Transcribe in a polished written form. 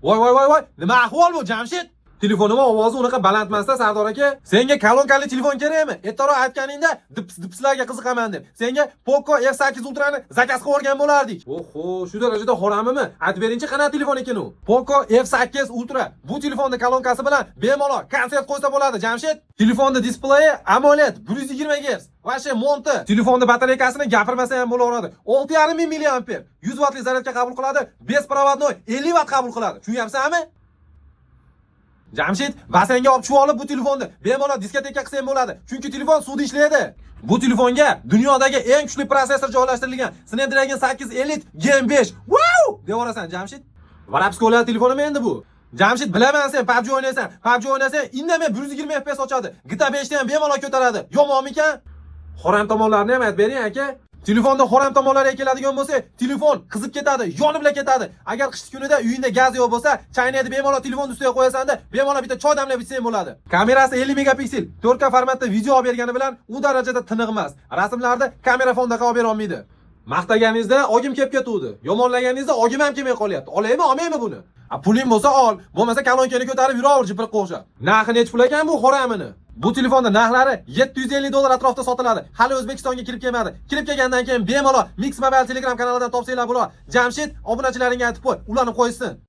Voy, nima ahvol bu Jamshid? Telefonim ovozi unaqa baland emasda Sardor aka. Senga kalonkali telefon kerakmi? Ertaroq aytganingda dipslarga qiziqaman deb. Senga Poco F8 Ultra'ni zakaz qilib olgan bo'lardik. Oho, shu darajada xoramimi? Aytib beringchi, qanaqa telefon ekan u? Poco F8 Ultra. Bu telefonning kalonkasi bilan bemalol konsert qo'ysa bo'ladi, Jamshid. Telefonning displeyi AMOLED 120 Hz. Vashe monti. Telefonning batareykasini gapirmasa ham bo'laveradi. 6,5 mAh. 100 wattlik zaryadga qabul qiladi. Besprovодной 50 watt qabul qiladi. Tushunyapsanmi? Jamshid, basanga olib tushib olib bu telefonni bemalol diskoteka qilsa ham bo'ladi. Chunki telefon suvda ishlaydi. Bu telefonga dunyodagi eng kuchli prosessor joylashtirilgan Snapdragon 8 Elite Gen 5. Wow! Devorasan Jamshid. Varapski o'ladi telefonim endi bu. Jamshid, bilaman sen PUBG o'ynaysan. PUBG o'ynasang indamay 120 FPS ochadi. GTA 5 ni ham bemalol ko'taradi. Yomonmikan? Xoram tomonlarini ham aytib bering aka. Telefonda xoram tomonlariga keladigan bo'lsa, telefon qizib ketadi, yonib bila ketadi. Agar qish kunida uyingda gaz yo'q bo'lsa, chaynaydi bemalol telefon ustiga qo'yasan-da, bemalol bitta choy damlab ichsang bo'ladi. Kamerasi 50 megapiksel, 4K formatda video olib bergani bilan u darajada tiniq emas. Rasmlarni kamera fondaqa olib bera olmaydi. Maqtaganingizda ogim kelib ketuvdi. Yomonlaganingizda ogim ham kelmay qolyapti. Olaymi, olmaymi buni? Puling bo'lsa ol, bo'lmasa kalonkani ko'tarib yuraver jipriqqa o'xshab. Narxi necha pul ekan bu xoramini? Bu telefonning narxlari $750 atrofida sotiladi. Hali O'zbekistonga kirib kelmadi. Kirib kelgandan keyin bemalol Mix Mobile Telegram kanalidan topsanglar bo'ladi. Jamshid, obunachilaringga aytib qo'y, ularni qo'ysin.